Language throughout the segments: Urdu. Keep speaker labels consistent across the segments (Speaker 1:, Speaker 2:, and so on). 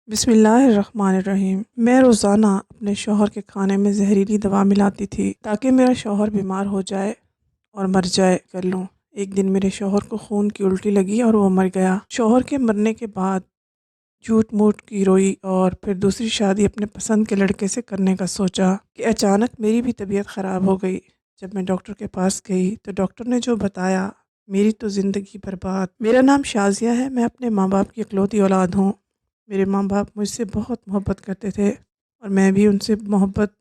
Speaker 1: بسم اللہ الرحمن الرحیم۔ میں روزانہ اپنے شوہر کے کھانے میں زہریلی دوا ملاتی تھی تاکہ میرا شوہر بیمار ہو جائے اور مر جائے کر لوں۔ ایک دن میرے شوہر کو خون کی الٹی لگی اور وہ مر گیا۔ شوہر کے مرنے کے بعد جھوٹ موٹ کی روئی اور پھر دوسری شادی اپنے پسند کے لڑکے سے کرنے کا سوچا کہ اچانک میری بھی طبیعت خراب ہو گئی۔ جب میں ڈاکٹر کے پاس گئی تو ڈاکٹر نے جو بتایا، میری تو زندگی برباد۔ میرا نام شازیہ ہے، میں اپنے ماں باپ کی اکلوتی اولاد ہوں۔ میرے ماں باپ مجھ سے بہت محبت کرتے تھے اور میں بھی ان سے محبت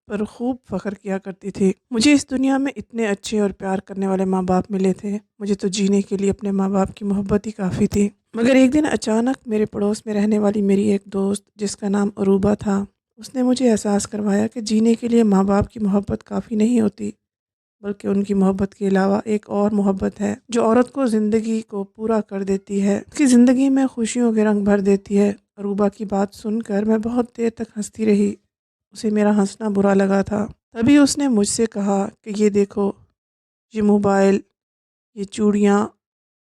Speaker 1: پر خوب فخر کیا کرتی تھی۔ مجھے اس دنیا میں اتنے اچھے اور پیار کرنے والے ماں باپ ملے تھے، مجھے تو جینے کے لیے اپنے ماں باپ کی محبت ہی کافی تھی۔ مگر ایک دن اچانک میرے پڑوس میں رہنے والی میری ایک دوست جس کا نام عروبہ تھا، اس نے مجھے احساس کروایا کہ جینے کے لیے ماں باپ کی محبت کافی نہیں ہوتی، بلکہ ان کی محبت کے علاوہ ایک اور محبت ہے جو عورت کو زندگی کو پورا کر دیتی ہے، اس کی زندگی میں خوشیوں کے رنگ بھر دیتی ہے۔ عروبہ کی بات سن کر میں بہت دیر تک ہنستی رہی، اسے میرا ہنسنا برا لگا تھا۔ تبھی اس نے مجھ سے کہا کہ یہ دیکھو، یہ موبائل، یہ چوڑیاں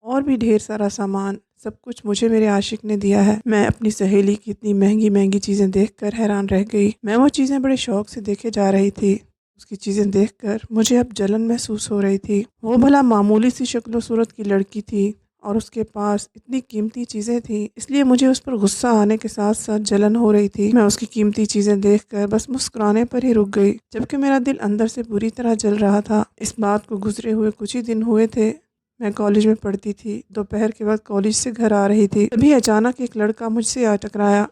Speaker 1: اور بھی ڈھیر سارا سامان، سب کچھ مجھے میرے عاشق نے دیا ہے۔ میں اپنی سہیلی کی اتنی مہنگی مہنگی چیزیں دیکھ کر حیران رہ گئی۔ میں وہ چیزیں بڑے شوق سے دیکھے جا رہی تھی۔ اس کی چیزیں دیکھ کر مجھے اب جلن محسوس ہو رہی تھی۔ وہ بھلا معمولی سی شکل و صورت کی لڑکی تھی اور اس کے پاس اتنی قیمتی چیزیں تھیں، اس لیے مجھے اس پر غصہ آنے کے ساتھ ساتھ جلن ہو رہی تھی۔ میں اس کی قیمتی چیزیں دیکھ کر بس مسکرانے پر ہی رک گئی، جبکہ میرا دل اندر سے بری طرح جل رہا تھا۔ اس بات کو گزرے ہوئے کچھ ہی دن ہوئے تھے، میں کالج میں پڑھتی تھی۔ دوپہر کے وقت کالج سے گھر آ رہی تھی، تبھی اچانک ایک لڑکا مجھ سے آ ٹکرایا۔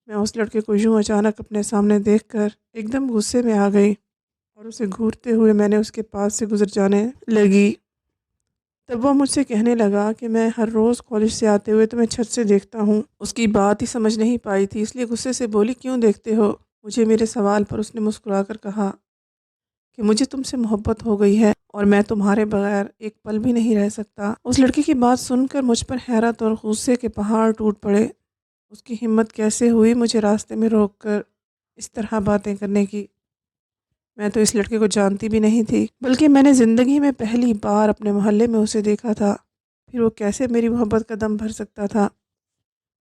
Speaker 1: میں اس لڑکے کو یوں اچانک اپنے سامنے دیکھ کر ایک دم غصے میں آ گئی اور اسے گھورتے ہوئے میں نے اس کے پاس سے گزر جانے لگی۔ تب وہ مجھ سے کہنے لگا کہ میں ہر روز کالج سے آتے ہوئے تمہیں چھت سے دیکھتا ہوں۔ اس کی بات ہی سمجھ نہیں پائی تھی، اس لیے غصے سے بولی، کیوں دیکھتے ہو؟ مجھے میرے سوال پر اس نے مسکرا کر کہا کہ مجھے تم سے محبت ہو گئی ہے اور میں تمہارے بغیر ایک پل بھی نہیں رہ سکتا۔ اس لڑکی کی بات سن کر مجھ پر حیرت اور غصے کے پہاڑ ٹوٹ پڑے۔ اس کی ہمت کیسے ہوئی مجھے راستے میں روک کر اس طرح باتیں کرنے کی؟ میں تو اس لڑکے کو جانتی بھی نہیں تھی، بلکہ میں نے زندگی میں پہلی بار اپنے محلے میں اسے دیکھا تھا، پھر وہ کیسے میری محبت کا دم بھر سکتا تھا؟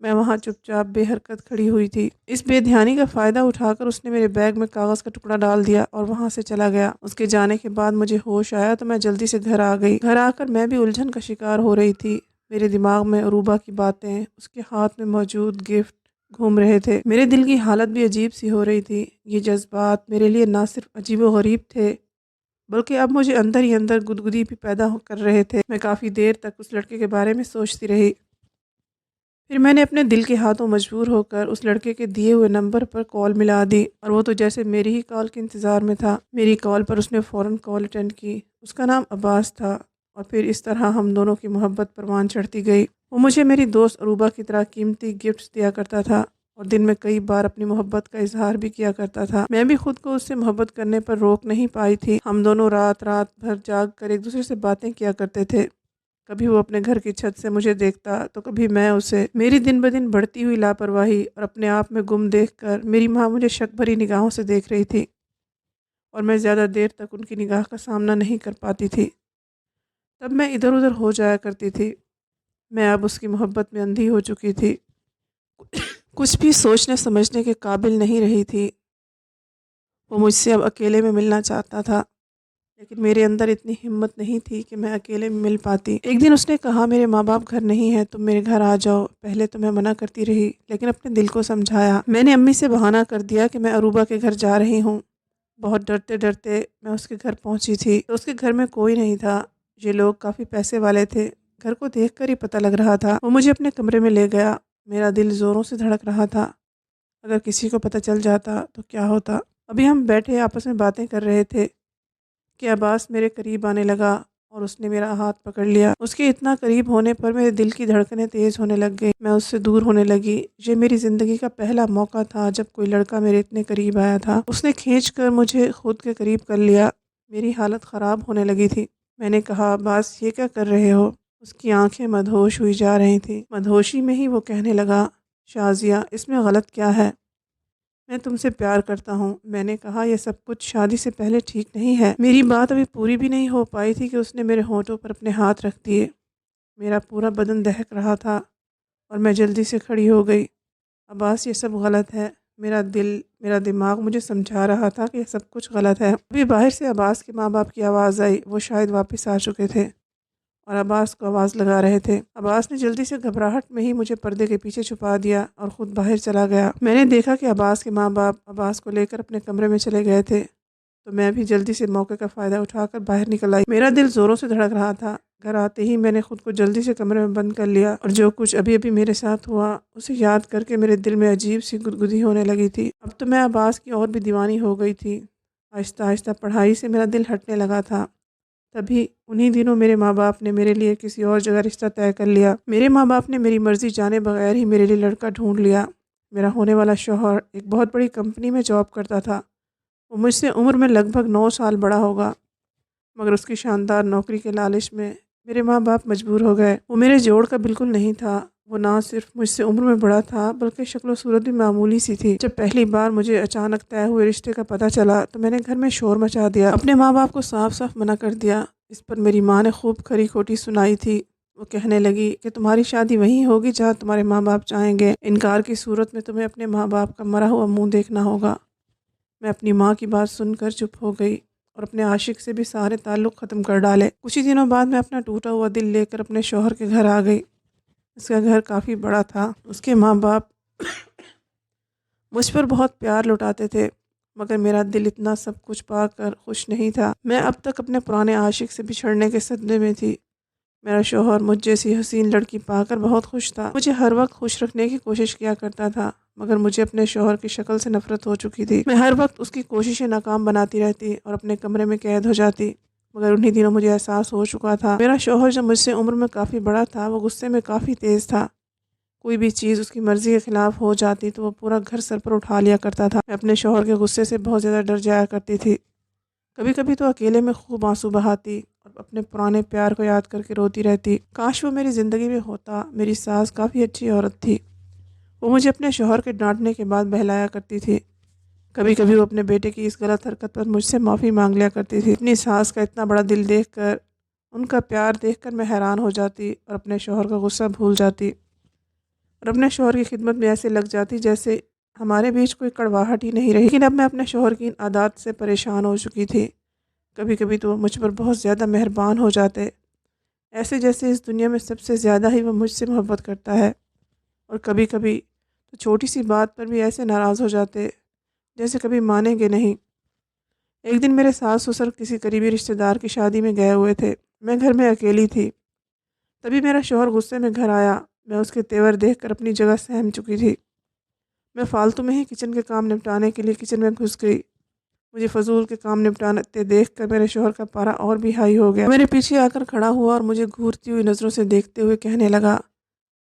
Speaker 1: میں وہاں چپ چاپ بے حرکت کھڑی ہوئی تھی۔ اس بے دھیانی کا فائدہ اٹھا کر اس نے میرے بیگ میں کاغذ کا ٹکڑا ڈال دیا اور وہاں سے چلا گیا۔ اس کے جانے کے بعد مجھے ہوش آیا تو میں جلدی سے گھر آ گئی۔ گھر آ کر میں بھی الجھن کا شکار ہو رہی تھی۔ میرے دماغ میں عروبہ کی باتیں، اس کے ہاتھ میں موجود گفٹ گھوم رہے تھے۔ میرے دل کی حالت بھی عجیب سی ہو رہی تھی۔ یہ جذبات میرے لیے نہ صرف عجیب و غریب تھے، بلکہ اب مجھے اندر ہی اندر گدگدی بھی پیدا کر رہے تھے۔ میں کافی دیر تک اس لڑکے کے بارے میں سوچتی رہی۔ پھر میں نے اپنے دل کے ہاتھوں مجبور ہو کر اس لڑکے کے دیے ہوئے نمبر پر کال ملا دی، اور وہ تو جیسے میری ہی کال کے انتظار میں تھا۔ میری کال پر اس نے فوراً کال اٹینڈ کی۔ اس کا نام عباس تھا، اور پھر اس طرح ہم دونوں کی محبت پروان چڑھتی گئی۔ وہ مجھے میری دوست عروبہ کی طرح قیمتی گفٹس دیا کرتا تھا اور دن میں کئی بار اپنی محبت کا اظہار بھی کیا کرتا تھا۔ میں بھی خود کو اس سے محبت کرنے پر روک نہیں پائی تھی۔ ہم دونوں رات بھر جاگ کر ایک دوسرے سے باتیں کیا کرتے تھے۔ کبھی وہ اپنے گھر کی چھت سے مجھے دیکھتا تو کبھی میں اسے۔ میری دن بدن بڑھتی ہوئی لاپرواہی اور اپنے آپ میں گم دیکھ کر میری ماں مجھے شک بھری نگاہوں سے دیکھ رہی تھی، اور میں زیادہ دیر تک ان کی نگاہ کا سامنا نہیں کر پاتی تھی۔ تب میں ادھر ادھر ہو جایا کرتی تھی۔ میں اب اس کی محبت میں اندھی ہو چکی تھی، کچھ بھی سوچنے سمجھنے کے قابل نہیں رہی تھی۔ وہ مجھ سے اب اکیلے میں ملنا چاہتا تھا، لیکن میرے اندر اتنی ہمت نہیں تھی کہ میں اکیلے میں مل پاتی۔ ایک دن اس نے کہا، میرے ماں باپ گھر نہیں ہیں، تم میرے گھر آ جاؤ۔ پہلے تو میں منع کرتی رہی، لیکن اپنے دل کو سمجھایا۔ میں نے امی سے بہانہ کر دیا کہ میں عروبہ کے گھر جا رہی ہوں۔ بہت ڈرتے ڈرتے میں اس کے گھر پہنچی تھی تو اس کے گھر میں کوئی نہیں تھا۔ یہ لوگ کافی پیسے والے تھے، گھر کو دیکھ کر ہی پتہ لگ رہا تھا۔ وہ مجھے اپنے کمرے میں لے گیا۔ میرا دل زوروں سے دھڑک رہا تھا، اگر کسی کو پتہ چل جاتا تو کیا ہوتا۔ ابھی ہم بیٹھے آپس میں باتیں کر رہے تھے کہ عباس میرے قریب آنے لگا اور اس نے میرا ہاتھ پکڑ لیا۔ اس کے اتنا قریب ہونے پر میرے دل کی دھڑکنیں تیز ہونے لگ گئی، میں اس سے دور ہونے لگی۔ یہ میری زندگی کا پہلا موقع تھا جب کوئی لڑکا میرے اتنے قریب آیا تھا۔ اس نے کھینچ کر مجھے خود کے قریب کر لیا۔ میری حالت خراب ہونے لگی تھی۔ میں نے کہا، عباس یہ کیا کر رہے ہو؟ اس کی آنکھیں مدہوش ہوئی جا رہی تھیں۔ مدہوشی میں ہی وہ کہنے لگا، شازیہ، اس میں غلط کیا ہے؟ میں تم سے پیار کرتا ہوں۔ میں نے کہا، یہ سب کچھ شادی سے پہلے ٹھیک نہیں ہے۔ میری بات ابھی پوری بھی نہیں ہو پائی تھی کہ اس نے میرے ہونٹوں پر اپنے ہاتھ رکھ دیے۔ میرا پورا بدن دہک رہا تھا اور میں جلدی سے کھڑی ہو گئی۔ عباس یہ سب غلط ہے۔ میرا دل، میرا دماغ مجھے سمجھا رہا تھا کہ یہ سب کچھ غلط ہے۔ ابھی باہر سے عباس کے ماں باپ کی آواز آئی، وہ شاید واپس آ چکے تھے اور عباس کو آواز لگا رہے تھے۔ عباس نے جلدی سے گھبراہٹ میں ہی مجھے پردے کے پیچھے چھپا دیا اور خود باہر چلا گیا۔ میں نے دیکھا کہ عباس کے ماں باپ عباس کو لے کر اپنے کمرے میں چلے گئے تھے، تو میں بھی جلدی سے موقع کا فائدہ اٹھا کر باہر نکل آئی۔ میرا دل زوروں سے دھڑک رہا تھا۔ گھر آتے ہی میں نے خود کو جلدی سے کمرے میں بند کر لیا اور جو کچھ ابھی ابھی میرے ساتھ ہوا اسے یاد کر کے میرے دل میں عجیب سی گدگدی ہونے لگی تھی۔ اب تو میں عباس کی اور بھی دیوانی ہو گئی تھی۔ آہستہ آہستہ پڑھائی سے میرا دل ہٹنے لگا تھا۔ تبھی انہی دنوں میرے ماں باپ نے میرے لیے کسی اور جگہ رشتہ طے کر لیا۔ میرے ماں باپ نے میری مرضی جانے بغیر ہی میرے لیے لڑکا ڈھونڈ لیا۔ میرا ہونے والا شوہر ایک بہت بڑی کمپنی میں جاب کرتا تھا۔ وہ مجھ سے عمر میں لگ بھگ 9 سال بڑا ہوگا، مگر اس کی شاندار نوکری کے لالچ میں میرے ماں باپ مجبور ہو گئے۔ وہ میرے جوڑ کا بالکل نہیں تھا۔ وہ نہ صرف مجھ سے عمر میں بڑا تھا بلکہ شکل و صورت بھی معمولی سی تھی۔ جب پہلی بار مجھے اچانک طے ہوئے رشتے کا پتہ چلا تو میں نے گھر میں شور مچا دیا، اپنے ماں باپ کو صاف صاف منع کر دیا۔ اس پر میری ماں نے خوب کھری کھوٹی سنائی تھی۔ وہ کہنے لگی کہ تمہاری شادی وہیں ہوگی جہاں تمہارے ماں باپ چاہیں گے، انکار کی صورت میں تمہیں اپنے ماں باپ کا مرا ہوا منہ دیکھنا ہوگا۔ میں اپنی ماں کی بات سن کر چپ ہو گئی اور اپنے عاشق سے بھی سارے تعلق ختم کر ڈالے۔ کچھ ہی دنوں بعد میں اپنا ٹوٹا ہوا دل لے کر اپنے شوہر کے گھر آ گئی۔ اس کا گھر کافی بڑا تھا۔ اس کے ماں باپ مجھ پر بہت پیار لٹاتے تھے، مگر میرا دل اتنا سب کچھ پا کر خوش نہیں تھا۔ میں اب تک اپنے پرانے عاشق سے بچھڑنے کے صدمے میں تھی۔ میرا شوہر مجھ جیسی حسین لڑکی پا کر بہت خوش تھا، مجھے ہر وقت خوش رکھنے کی کوشش کیا کرتا تھا، مگر مجھے اپنے شوہر کی شکل سے نفرت ہو چکی تھی۔ میں ہر وقت اس کی کوششیں ناکام بناتی رہتی اور اپنے کمرے میں قید ہو جاتی، مگر انہی دنوں مجھے احساس ہو چکا تھا میرا شوہر جو مجھ سے عمر میں کافی بڑا تھا وہ غصے میں کافی تیز تھا۔ کوئی بھی چیز اس کی مرضی کے خلاف ہو جاتی تو وہ پورا گھر سر پر اٹھا لیا کرتا تھا۔ میں اپنے شوہر کے غصے سے بہت زیادہ ڈر جایا کرتی تھی۔ کبھی کبھی تو اکیلے میں خوب آنسو بہاتی اور اپنے پرانے پیار کو یاد کر کے روتی رہتی۔ کاش وہ میری زندگی میں ہوتا۔ میری ساس کافی اچھی عورت تھی۔ وہ مجھے اپنے شوہر کے ڈانٹنے کے بعد بہلایا کرتی تھی۔ کبھی کبھی وہ اپنے بیٹے کی اس غلط حرکت پر مجھ سے معافی مانگ لیا کرتی تھی۔ اپنی ساس کا اتنا بڑا دل دیکھ کر، ان کا پیار دیکھ کر میں حیران ہو جاتی اور اپنے شوہر کا غصہ بھول جاتی اور اپنے شوہر کی خدمت میں ایسے لگ جاتی جیسے ہمارے بیچ کوئی کڑواہٹ ہی نہیں رہی۔ لیکن اب میں اپنے شوہر کی ان عادات سے پریشان ہو چکی تھی۔ کبھی کبھی تو وہ مجھ پر بہت زیادہ مہربان ہو جاتے، ایسے جیسے اس دنیا میں سب سے زیادہ ہی وہ مجھ سے محبت کرتا ہے، اور کبھی کبھی تو چھوٹی سی بات پر بھی ایسے ناراض ہو جاتے جیسے کبھی مانیں گے نہیں۔ ایک دن میرے ساس سسر کسی قریبی رشتہ دار کی شادی میں گئے ہوئے تھے۔ میں گھر میں اکیلی تھی۔ تبھی میرا شوہر غصے میں گھر آیا۔ میں اس کے تیور دیکھ کر اپنی جگہ سہم چکی تھی۔ میں فالتو میں ہی کچن کے کام نپٹانے کے لیے کچن میں گھس گئی۔ مجھے فضول کے کام نپٹاتے دیکھ کر میرے شوہر کا پارا اور بھی ہائی ہو گیا۔ میرے پیچھے آ کر کھڑا ہوا اور مجھے گھورتی ہوئی نظروں سے دیکھتے ہوئے کہنے لگا،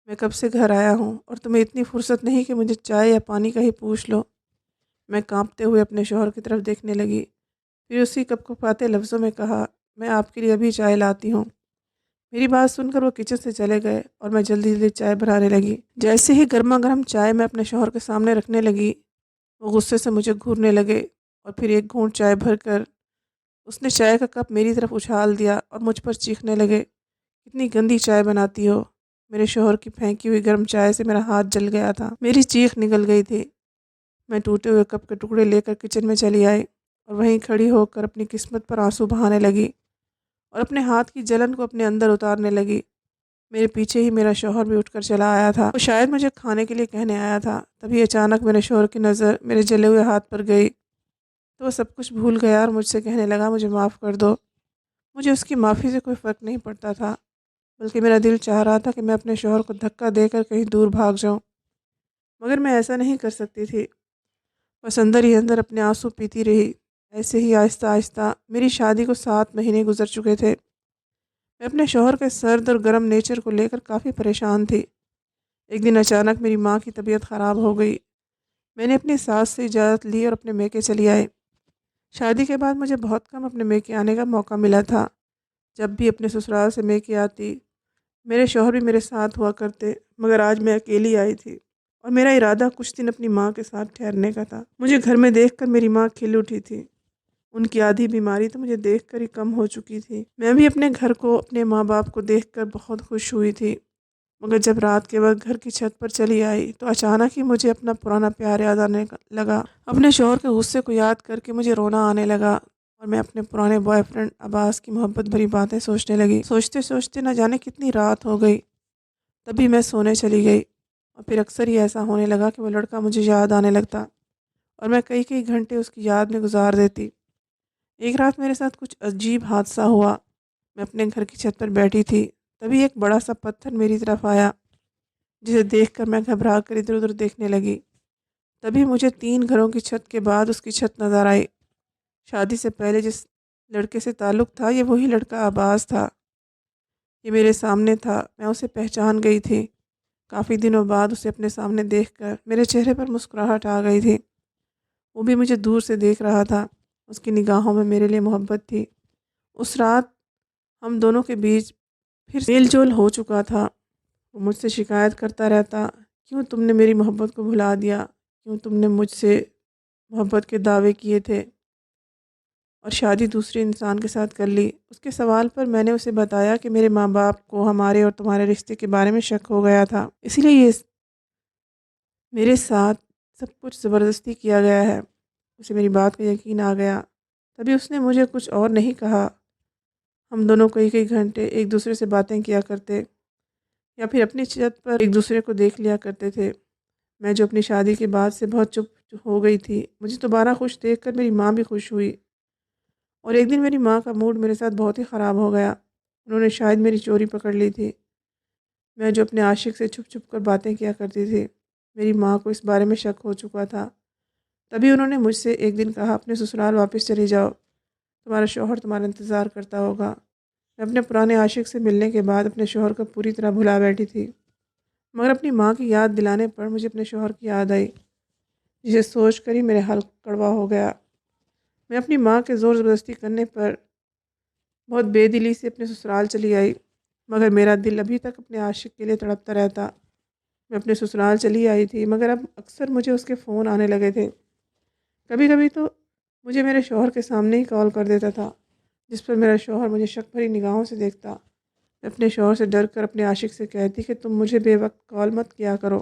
Speaker 1: میں کب سے گھر آیا ہوں اور تمہیں اتنی فرصت نہیں کہ مجھے چائے یا پانی کا ہی پوچھ لو۔ میں کانپتے ہوئے اپنے شوہر کی طرف دیکھنے لگی، پھر اسی کپکپاتے لفظوں میں کہا، میں آپ کے لیے ابھی چائے لاتی ہوں۔ میری بات سن کر وہ کچن سے چلے گئے اور میں جلدی جلدی چائے بنانے لگی۔ جیسے ہی گرما گرم چائے میں اپنے شوہر کے سامنے رکھنے لگی، وہ غصے سے مجھے گھورنے لگے اور پھر ایک گھونٹ چائے بھر کر اس نے چائے کا کپ میری طرف اچھال دیا اور مجھ پر چیخنے لگے، کتنی گندی چائے بناتی ہو۔ میرے شوہر کی پھینکی ہوئی گرم چائے سے میرا ہاتھ جل گیا تھا، میری چیخ نکل گئی تھی۔ میں ٹوٹے ہوئے کپ کے ٹکڑے لے کر کچن میں چلی آئی اور وہیں کھڑی ہو کر اپنی قسمت پر آنسو بہانے لگی اور اپنے ہاتھ کی جلن کو اپنے اندر اتارنے لگی۔ میرے پیچھے ہی میرا شوہر بھی اٹھ کر چلا آیا تھا۔ وہ شاید مجھے کھانے کے لیے کہنے آیا تھا۔ تبھی اچانک میرے شوہر کی نظر میرے جلے ہوئے ہاتھ پر گئی تو وہ سب کچھ بھول گیا اور مجھ سے کہنے لگا، مجھے معاف کر دو۔ مجھے اس کی معافی سے کوئی فرق نہیں پڑتا تھا، بلکہ میرا دل چاہ رہا تھا کہ میں اپنے شوہر کو دھکا دے کر کہیں دور بھاگ جاؤں، مگر میں ایسا نہیں کر سکتی تھی۔ بس اندر ہی اندر اپنے آنسو پیتی رہی۔ ایسے ہی آہستہ آہستہ میری شادی کو 7 مہینے گزر چکے تھے۔ میں اپنے شوہر کے سرد اور گرم نیچر کو لے کر کافی پریشان تھی۔ ایک دن اچانک میری ماں کی طبیعت خراب ہو گئی۔ میں نے اپنی ساس سے اجازت لی اور اپنے میکے چلی آئی۔ شادی کے بعد مجھے بہت کم اپنے میکے آنے کا موقع ملا تھا۔ جب بھی اپنے سسرال سے میکے آتی، میرے شوہر بھی میرے ساتھ ہوا کرتے، مگر آج میں اکیلی آئی تھی اور میرا ارادہ کچھ دن اپنی ماں کے ساتھ ٹھہرنے کا تھا۔ مجھے گھر میں دیکھ کر میری ماں کھل اٹھی تھی۔ ان کی آدھی بیماری تو مجھے دیکھ کر ہی کم ہو چکی تھی۔ میں بھی اپنے گھر کو، اپنے ماں باپ کو دیکھ کر بہت خوش ہوئی تھی۔ مگر جب رات کے وقت گھر کی چھت پر چلی آئی تو اچانک ہی مجھے اپنا پرانا پیار یاد آنے لگا۔ اپنے شوہر کے غصے کو یاد کر کے مجھے رونا آنے لگا اور میں اپنے پرانے بوائے فرینڈ عباس کی محبت بھری باتیں سوچنے لگی۔ سوچتے سوچتے نہ جانے کتنی رات ہو گئی، تبھی میں سونے چلی گئی اور پھر اکثر ہی ایسا ہونے لگا کہ وہ لڑکا مجھے یاد آنے لگتا اور میں کئی کئی گھنٹے اس کی یاد میں گزار دیتی۔ ایک رات میرے ساتھ کچھ عجیب حادثہ ہوا۔ میں اپنے گھر کی چھت پر بیٹھی تھی، تبھی ایک بڑا سا پتھر میری طرف آیا، جسے دیکھ کر میں گھبرا کر ادھر ادھر دیکھنے لگی۔ تبھی مجھے 3 گھروں کی چھت کے بعد اس کی چھت نظر آئی۔ شادی سے پہلے جس لڑکے سے تعلق تھا، یہ وہی لڑکا عباس تھا۔ یہ میرے سامنے تھا، میں اسے پہچان گئی تھی۔ کافی دنوں بعد اسے اپنے سامنے دیکھ کر میرے چہرے پر مسکراہٹ آ گئی تھی۔ وہ بھی مجھے دور سے دیکھ رہا تھا، اس کی نگاہوں میں میرے لیے محبت تھی۔ اس رات ہم دونوں کے بیچ پھر میل جول ہو چکا تھا۔ وہ مجھ سے شکایت کرتا رہتا، کیوں تم نے میری محبت کو بھلا دیا، کیوں تم نے مجھ سے محبت کے دعوے کیے تھے اور شادی دوسرے انسان کے ساتھ کر لی۔ اس کے سوال پر میں نے اسے بتایا کہ میرے ماں باپ کو ہمارے اور تمہارے رشتے کے بارے میں شک ہو گیا تھا، اسی لیے یہ میرے ساتھ سب کچھ زبردستی کیا گیا ہے۔ اسے میری بات کا یقین آ گیا، تبھی اس نے مجھے کچھ اور نہیں کہا۔ ہم دونوں کئی کئی گھنٹے ایک دوسرے سے باتیں کیا کرتے یا پھر اپنی چھت پر ایک دوسرے کو دیکھ لیا کرتے تھے۔ میں جو اپنی شادی کے بعد سے بہت چپ ہو گئی تھی، مجھے دوبارہ خوش دیکھ کر میری ماں بھی خوش ہوئی۔ اور ایک دن میری ماں کا موڈ میرے ساتھ بہت ہی خراب ہو گیا۔ انہوں نے شاید میری چوری پکڑ لی تھی۔ میں جو اپنے عاشق سے چھپ چھپ کر باتیں کیا کرتی تھی، میری ماں کو اس بارے میں شک ہو چکا تھا۔ تبھی انہوں نے مجھ سے ایک دن کہا، اپنے سسرال واپس چلی جاؤ، تمہارا شوہر تمہارا انتظار کرتا ہوگا۔ میں اپنے پرانے عاشق سے ملنے کے بعد اپنے شوہر کو پوری طرح بھلا بیٹھی تھی، مگر اپنی ماں کی یاد دلانے پر مجھے اپنے شوہر کی یاد آئی، جسے سوچ کر ہی میرے حلق کڑوا ہو گیا۔ میں اپنی ماں کے زور زبردستی کرنے پر بہت بے دلی سے اپنے سسرال چلی آئی، مگر میرا دل ابھی تک اپنے عاشق کے لیے تڑپتا رہتا۔ میں اپنے سسرال چلی آئی تھی، مگر اب اکثر مجھے اس کے فون آنے لگے تھے۔ کبھی کبھی تو مجھے میرے شوہر کے سامنے ہی کال کر دیتا تھا، جس پر میرا شوہر مجھے شک بھری نگاہوں سے دیکھتا۔ میں اپنے شوہر سے ڈر کر اپنے عاشق سے کہتی کہ تم مجھے بے وقت کال مت کیا کرو،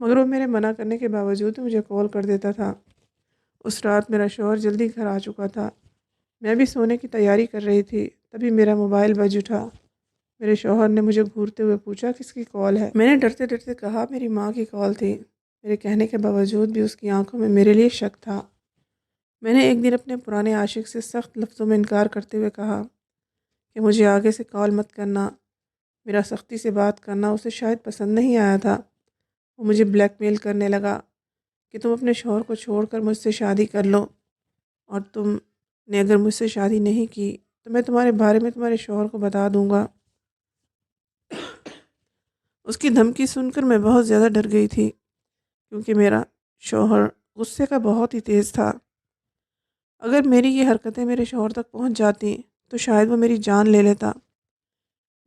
Speaker 1: مگر وہ میرے منع کرنے کے باوجود مجھے کال کر دیتا تھا۔ اس رات میرا شوہر جلدی گھر آ چکا تھا۔ میں بھی سونے کی تیاری کر رہی تھی، تبھی میرا موبائل بج اٹھا۔ میرے شوہر نے مجھے گھورتے ہوئے پوچھا، کس کی کال ہے؟ میں نے ڈرتے ڈرتے کہا، میری ماں کی کال تھی۔ میرے کہنے کے باوجود بھی اس کی آنکھوں میں میرے لیے شک تھا۔ میں نے ایک دن اپنے پرانے عاشق سے سخت لفظوں میں انکار کرتے ہوئے کہا کہ مجھے آگے سے کال مت کرنا۔ میرا سختی سے بات کرنا اسے شاید پسند نہیں آیا تھا۔ وہ مجھے بلیک میل کرنے لگا کہ تم اپنے شوہر کو چھوڑ کر مجھ سے شادی کر لو، اور تم نے اگر مجھ سے شادی نہیں کی تو میں تمہارے بارے میں تمہارے شوہر کو بتا دوں گا۔ اس کی دھمکی سن کر میں بہت زیادہ ڈر گئی تھی، کیونکہ میرا شوہر غصے کا بہت ہی تیز تھا۔ اگر میری یہ حرکتیں میرے شوہر تک پہنچ جاتی تو شاید وہ میری جان لے لیتا۔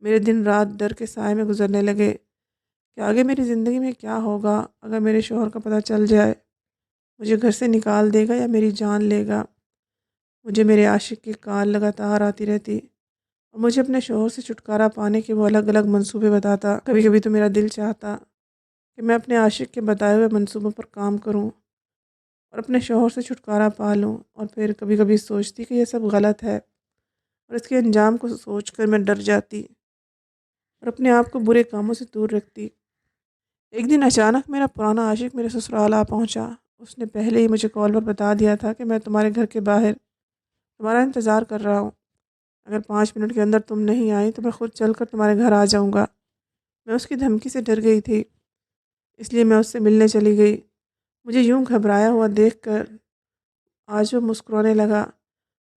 Speaker 1: میرے دن رات ڈر کے سائے میں گزرنے لگے کہ آگے میری زندگی میں کیا ہوگا اگر میرے شوہر کا پتہ چل جائے، مجھے گھر سے نکال دے گا یا میری جان لے گا۔ مجھے میرے عاشق کی کال لگاتار آتی رہتی اور مجھے اپنے شوہر سے چھٹکارا پانے کے وہ الگ الگ منصوبے بتاتا۔ کبھی کبھی تو میرا دل چاہتا کہ میں اپنے عاشق کے بتائے ہوئے منصوبوں پر کام کروں اور اپنے شوہر سے چھٹکارا پا لوں، اور پھر کبھی کبھی سوچتی کہ یہ سب غلط ہے اور اس کے انجام کو سوچ کر میں ڈر جاتی اور اپنے آپ کو برے کاموں سے دور رکھتی۔ ایک دن اچانک میرا پرانا عاشق میرے سسرال آ پہنچا۔ اس نے پہلے ہی مجھے کال پر بتا دیا تھا کہ میں تمہارے گھر کے باہر تمہارا انتظار کر رہا ہوں، اگر 5 منٹ کے اندر تم نہیں آئی تو میں خود چل کر تمہارے گھر آ جاؤں گا۔ میں اس کی دھمکی سے ڈر گئی تھی، اس لیے میں اس سے ملنے چلی گئی۔ مجھے یوں گھبرایا ہوا دیکھ کر آج وہ مسکرانے لگا۔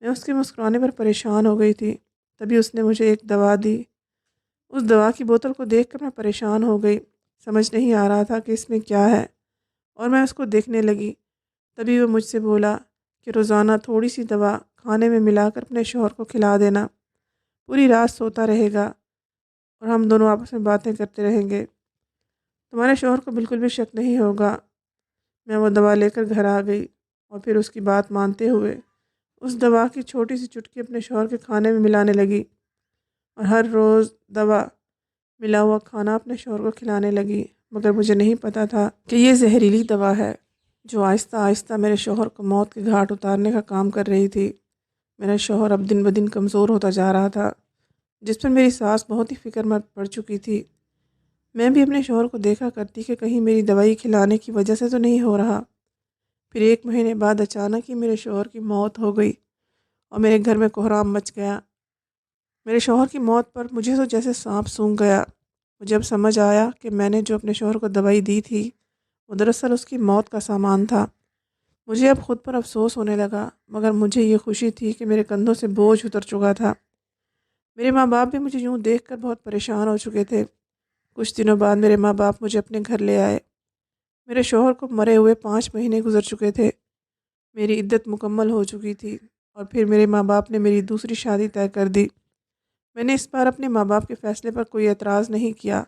Speaker 1: میں اس کے مسکرانے پر پریشان ہو گئی تھی۔ تبھی اس نے مجھے ایک دوا دی۔ اس دوا کی بوتل کو دیکھ کر میں پریشان ہو گئی، سمجھ نہیں آ رہا تھا کہ اس میں کیا ہے، اور میں اس کو دیکھنے لگی۔ تبھی وہ مجھ سے بولا کہ روزانہ تھوڑی سی دوا کھانے میں ملا کر اپنے شوہر کو کھلا دینا، پوری رات سوتا رہے گا اور ہم دونوں آپس میں باتیں کرتے رہیں گے، تمہارے شوہر کو بالکل بھی شک نہیں ہوگا۔ میں وہ دوا لے کر گھر آ گئی اور پھر اس کی بات مانتے ہوئے اس دوا کی چھوٹی سی چٹکی اپنے شوہر کے کھانے میں ملانے لگی، اور ہر روز دوا ملا ہوا کھانا اپنے شوہر کو کھلانے لگی، مگر مجھے نہیں پتہ تھا کہ یہ زہریلی دوا ہے جو آہستہ آہستہ میرے شوہر کو موت کے گھاٹ اتارنے کا کام کر رہی تھی۔ میرا شوہر اب دن بدن کمزور ہوتا جا رہا تھا، جس پر میری ساس بہت ہی فکر مند پڑ چکی تھی۔ میں بھی اپنے شوہر کو دیکھا کرتی کہ کہیں میری دوائی کھلانے کی وجہ سے تو نہیں ہو رہا۔ پھر 1 مہینے بعد اچانک ہی میرے شوہر کی موت ہو گئی اور میرے گھر میں کوہرام مچ گیا۔ میرے شوہر کی موت پر مجھے تو جیسے سانپ سونگھ گیا۔ مجھے اب سمجھ آیا کہ میں نے جو اپنے شوہر کو دوائی دی تھی وہ دراصل اس کی موت کا سامان تھا۔ مجھے اب خود پر افسوس ہونے لگا، مگر مجھے یہ خوشی تھی کہ میرے کندھوں سے بوجھ اتر چکا تھا۔ میرے ماں باپ بھی مجھے یوں دیکھ کر بہت پریشان ہو چکے تھے۔ کچھ دنوں بعد میرے ماں باپ مجھے اپنے گھر لے آئے۔ میرے شوہر کو مرے ہوئے 5 مہینے گزر چکے تھے۔ میری عدت مکمل ہو چکی تھی اور پھر میرے ماں باپ نے میری دوسری شادی طے کر دی۔ میں نے اس بار اپنے ماں باپ کے فیصلے پر کوئی اعتراض نہیں کیا،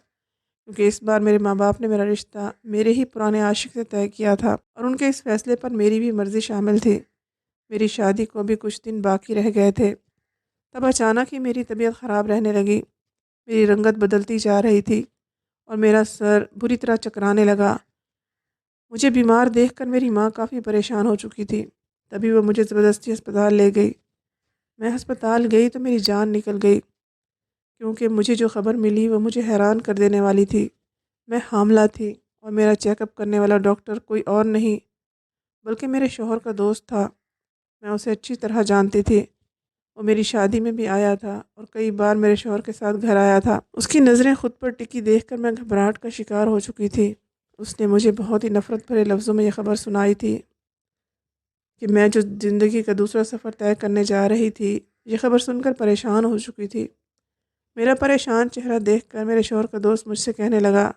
Speaker 1: کیونکہ اس بار میرے ماں باپ نے میرا رشتہ میرے ہی پرانے عاشق سے طے کیا تھا اور ان کے اس فیصلے پر میری بھی مرضی شامل تھی۔ میری شادی کو بھی کچھ دن باقی رہ گئے تھے، تب اچانک ہی میری طبیعت خراب رہنے لگی۔ میری رنگت بدلتی جا رہی تھی اور میرا سر بری طرح چکرانے لگا۔ مجھے بیمار دیکھ کر میری ماں کافی پریشان ہو چکی تھی، تبھی وہ مجھے زبردستی ہسپتال لے گئی۔ میں ہسپتال گئی تو میری جان نکل گئی، کیونکہ مجھے جو خبر ملی وہ مجھے حیران کر دینے والی تھی۔ میں حاملہ تھی اور میرا چیک اپ کرنے والا ڈاکٹر کوئی اور نہیں بلکہ میرے شوہر کا دوست تھا۔ میں اسے اچھی طرح جانتی تھی، وہ میری شادی میں بھی آیا تھا اور کئی بار میرے شوہر کے ساتھ گھر آیا تھا۔ اس کی نظریں خود پر ٹکی دیکھ کر میں گھبراہٹ کا شکار ہو چکی تھی۔ اس نے مجھے بہت ہی نفرت بھرے لفظوں میں یہ خبر سنائی تھی کہ میں جو زندگی کا دوسرا سفر طے کرنے جا رہی تھی۔ یہ خبر سن کر پریشان ہو چکی تھی۔ میرا پریشان چہرہ دیکھ کر میرے شوہر کا دوست مجھ سے کہنے لگا،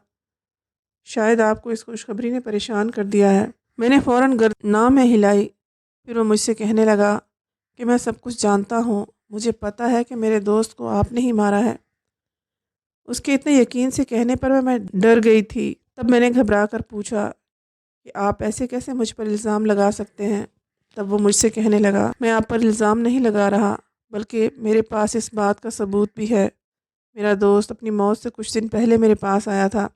Speaker 1: شاید آپ کو اس خوشخبری نے پریشان کر دیا ہے۔ میں نے فوراً گرد نہ میں ہلائی۔ پھر وہ مجھ سے کہنے لگا کہ میں سب کچھ جانتا ہوں، مجھے پتہ ہے کہ میرے دوست کو آپ نے ہی مارا ہے۔ اس کے اتنے یقین سے کہنے پر میں ڈر گئی تھی۔ تب میں نے گھبرا کر پوچھا کہ آپ ایسے کیسے مجھ پر الزام لگا سکتے ہیں؟ تب وہ مجھ سے کہنے لگا، میں آپ پر الزام نہیں لگا رہا، بلکہ میرے پاس اس بات کا ثبوت بھی ہے۔ میرا دوست اپنی موت سے کچھ دن پہلے میرے پاس آیا تھا۔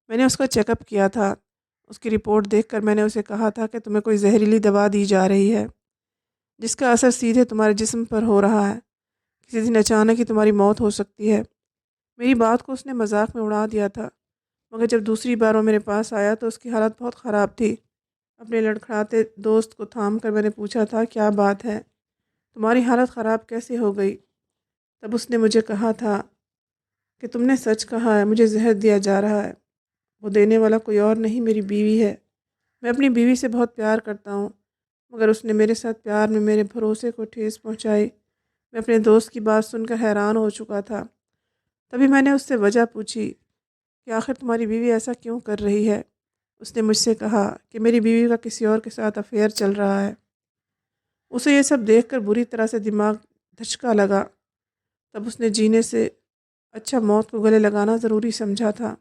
Speaker 1: میں نے اس کا چیک اپ کیا تھا۔ اس کی رپورٹ دیکھ کر میں نے اسے کہا تھا کہ تمہیں کوئی زہریلی دوا دی جا رہی ہے جس کا اثر سیدھے تمہارے جسم پر ہو رہا ہے۔ کسی دن اچانک ہی تمہاری موت ہو سکتی ہے۔ میری بات کو اس نے مذاق میں اڑا دیا تھا، مگر جب دوسری بار وہ میرے پاس آیا تو اس کی حالت بہت خراب تھی۔ اپنے لڑکھڑاتے دوست کو تھام کر میں نے پوچھا تھا، کیا بات ہے؟ تمہاری حالت خراب کیسے ہو گئی؟ تب اس نے مجھے کہا تھا کہ تم نے سچ کہا ہے، مجھے زہر دیا جا رہا ہے۔ وہ دینے والا کوئی اور نہیں، میری بیوی ہے۔ میں اپنی بیوی سے بہت پیار کرتا ہوں، مگر اس نے میرے ساتھ پیار میں میرے بھروسے کو ٹھیس پہنچائی۔ میں اپنے دوست کی بات سن کر حیران ہو چکا تھا۔ تبھی میں نے اس سے وجہ پوچھی کہ آخر تمہاری بیوی ایسا کیوں کر رہی ہے؟ اس نے مجھ سے کہا کہ میری بیوی کا کسی اور کے ساتھ افیئر چل رہا ہے۔ اسے یہ سب دیکھ کر بری طرح سے دماغ دھچکا لگا۔ تب اس نے جینے سے اچھا موت کو گلے لگانا ضروری سمجھا تھا۔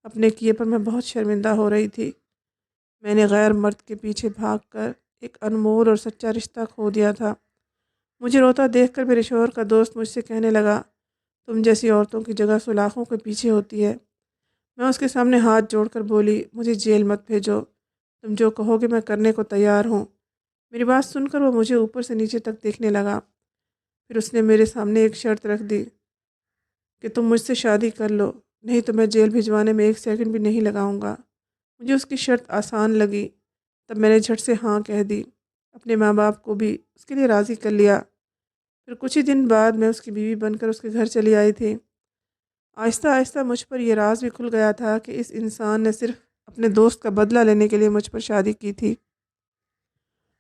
Speaker 1: اپنے کیے پر میں بہت شرمندہ ہو رہی تھی۔ میں نے غیر مرد کے پیچھے بھاگ کر ایک انمول اور سچا رشتہ کھو دیا تھا۔ مجھے روتا دیکھ کر میرے شوہر کا دوست مجھ سے کہنے لگا، تم جیسی عورتوں کی جگہ سلاخوں کے پیچھے ہوتی ہے۔ میں اس کے سامنے ہاتھ جوڑ کر بولی، مجھے جیل مت بھیجو، تم جو کہو گے میں کرنے کو تیار ہوں۔ میری بات سن کر وہ مجھے اوپر سے نیچے تک دیکھنے لگا۔ پھر اس نے میرے سامنے ایک شرط رکھ دی کہ تم مجھ سے شادی کر لو، نہیں تو میں جیل بھجوانے میں 1 سیکنڈ بھی نہیں لگاؤں گا۔ مجھے اس کی شرط آسان لگی، تب میں نے جھٹ سے ہاں کہہ دی۔ اپنے ماں باپ کو بھی اس کے لیے راضی کر لیا۔ پھر کچھ ہی دن بعد میں اس کی بیوی بن کر اس کے گھر چلی آئی تھی۔ آہستہ آہستہ مجھ پر یہ راز بھی کھل گیا تھا کہ اس انسان نے صرف اپنے دوست کا بدلہ لینے کے لیے مجھ پر شادی کی تھی،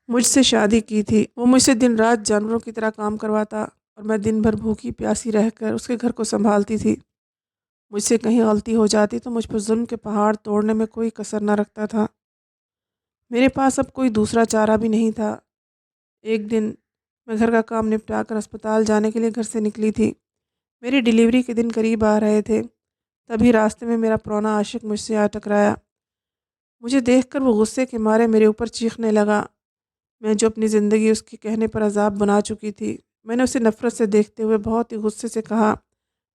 Speaker 1: مجھ سے شادی کی تھی۔ وہ مجھ سے دن رات جانوروں کی طرح کام کرواتا اور میں دن بھر بھوکی پیاسی رہ کر اس کے گھر کو سنبھالتی تھی۔ مجھ سے کہیں غلطی ہو جاتی تو مجھ پر ظلم کے پہاڑ توڑنے میں کوئی کسر نہ رکھتا تھا۔ میرے پاس اب کوئی دوسرا چارہ بھی نہیں تھا۔ ایک دن میں گھر کا کام نپٹا کر اسپتال جانے کے لیے گھر سے نکلی تھی۔ میری ڈیلیوری کے دن قریب آ رہے تھے، تبھی راستے میں میرا پرانا عاشق مجھ سے آ ٹکرایا۔ مجھے دیکھ کر وہ غصے کے مارے میرے اوپر چیخنے لگا۔ میں جو اپنی زندگی اس کے کہنے پر عذاب بنا چکی تھی، میں نے اسے نفرت سے دیکھتے ہوئے بہت ہی غصے سے کہا